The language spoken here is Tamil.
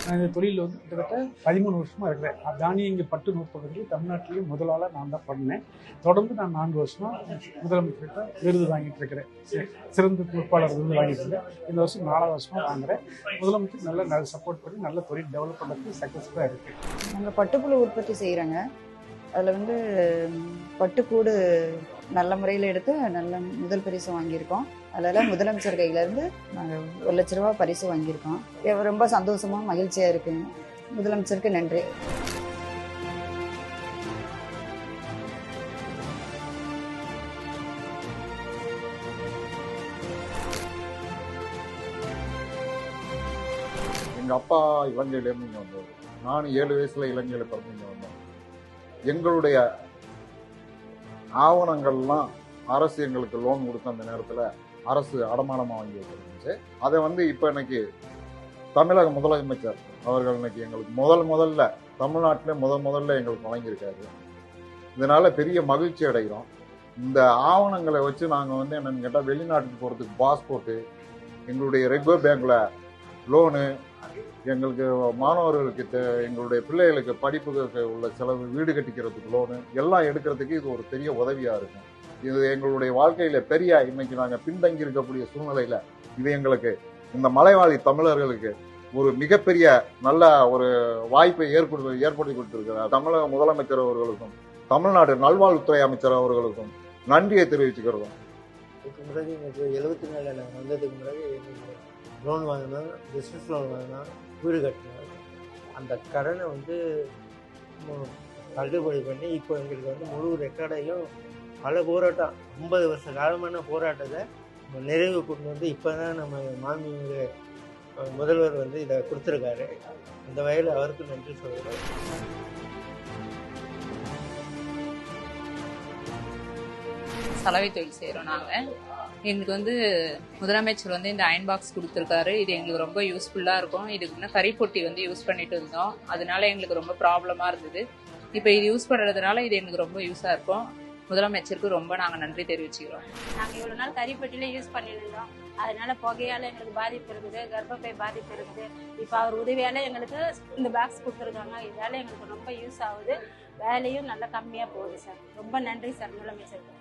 நான் இந்த தொழிலில் வந்து கிட்டத்தட்ட 13 வருஷமாக இருக்கிறேன். தானியங்கி பட்டு நூற்பகத்தில் தமிழ்நாட்டிலேயே முதலாளாக நான் தான் பண்ணேன். தொடர்ந்து நான் 4 வருஷமாக முதலமைச்சர்கிட்ட விருது வாங்கிட்டு இருக்கிறேன். சிறந்த பொறுப்பாளர் விருது வாங்கிட்டு இருக்கேன். இந்த வருஷம் 4வது வருஷமாக வாங்குறேன். முதலமைச்சர் நல்ல சப்போர்ட் பண்ணி நல்ல தொழில் டெவலப் பண்ணுறதுக்கு சக்ஸஸ்ஃபுல்லாக இருக்குது. நாங்கள் பட்டுப்புழு உற்பத்தி செய்கிறோங்க. அதில் வந்து பட்டுக்கூடு நல்ல முறையில் எடுத்து நல்ல முதல் பரிசு வாங்கியிருக்கோம். அதில் முதலமைச்சர் கையிலேருந்து நாங்கள் 1 லட்ச ரூபா பரிசு வாங்கியிருக்கோம். ரொம்ப சந்தோஷமாக மகிழ்ச்சியாக இருக்குங்க. முதலமைச்சருக்கு நன்றி. எங்கள் அப்பா இலங்கையிலேருந்து இங்கே வந்தவர். நானும் 7 வயசில் இலங்கையில் பிறந்து இங்கே வந்தோம். எங்களுடைய ஆவணங்கள்லாம் அரசு எங்களுக்கு லோன் கொடுத்த அந்த நேரத்தில் அரசு அடமானமாக வாங்கி வச்சிருந்துச்சு. அதை வந்து இப்போ இன்னைக்கு தமிழக முதலமைச்சர் அவர்கள் இன்னைக்கு எங்களுக்கு முதல்ல தமிழ்நாட்டிலே முதல்ல எங்களுக்கு வழங்கியிருக்காரு. இதனால பெரிய மகிழ்ச்சி அடைகிறோம். இந்த ஆவணங்களை வச்சு நாங்கள் வந்து என்னன்னு கேட்டால் வெளிநாட்டுக்கு போகிறதுக்கு பாஸ்போர்ட்டு, எங்களுடைய ரிசர்வ் பேங்க்ல லோனு, எங்களுக்கு மாணவர்களுக்கு எங்களுடைய பிள்ளைகளுக்கு படிப்புக்கு உள்ள செலவு, வீடு கட்டிக்கிறதுக்கு லோனு எல்லாம் எடுக்கிறதுக்கு இது ஒரு பெரிய உதவியா இருக்கும். இது எங்களுடைய வாழ்க்கையில பெரிய இன்னைக்கு நாங்கள் பின்தங்கி இருக்கக்கூடிய சூழ்நிலையில இது எங்களுக்கு இந்த மலைவாழ் தமிழர்களுக்கு ஒரு மிகப்பெரிய நல்ல ஒரு வாய்ப்பை ஏற்படுத்தி கொடுத்திருக்கிறார். தமிழக முதலமைச்சர் அவர்களுக்கும் தமிழ்நாடு நல்வாழ்வுத்துறை அமைச்சர் அவர்களுக்கும் நன்றியை தெரிவிச்சுக்கிறோம். இதுக்கு முன்னாடி எனக்கு 74 வந்ததுக்கு முன்னாடி லோன் வாங்கினோம், பிஸ்னஸ் லோன் வாங்கினோம், வீடு கட்டினோம். அந்த கடனை வந்து தள்ளுபடி பண்ணி இப்போ எங்களுக்கு வந்து முழு ரெக்கார்டையும் பல போராட்டம் 50 வருஷ காலமான போராட்டத்தை நிறைவு கொண்டு வந்து இப்போ தான் நம்ம மாண்புமிகு முதல்வர் வந்து இதை கொடுத்துருக்காரு. அந்த வகையில் அவருக்கு நன்றி சொல்கிறேன். சலவை தொழில் செய்கிறோம் நாங்கள். எங்களுக்கு வந்து முதலமைச்சர் வந்து இந்த அயன் பாக்ஸ் கொடுத்துருக்காரு. இது எங்களுக்கு ரொம்ப யூஸ்ஃபுல்லாக இருக்கும். இதுக்கு முன்னே கறிப்பொட்டி வந்து யூஸ் பண்ணிட்டு இருந்தோம். அதனால எங்களுக்கு ரொம்ப ப்ராப்ளமாக இருந்தது. இப்போ இது யூஸ் பண்ணுறதுனால இது எங்களுக்கு ரொம்ப யூஸாக இருக்கும். முதலமைச்சருக்கு ரொம்ப நாங்கள் நன்றி தெரிவிச்சுக்கிறோம். நாங்கள் இவ்வளோ நாள் கறிப்பொட்டியில் யூஸ் பண்ணியிருந்தோம். அதனால புகையால் எங்களுக்கு பாதிப்பு இருக்குது, கர்ப்பப்பை பாதிப்பு இருக்குது. இப்போ அவர் உதவியால் எங்களுக்கு இந்த பாக்ஸ் கொடுத்துருக்காங்க. இதால் எங்களுக்கு ரொம்ப யூஸ் ஆகுது. வேலையும் நல்லா கம்மியாக போகுது சார். ரொம்ப நன்றி சார் முதலமைச்சருக்கு.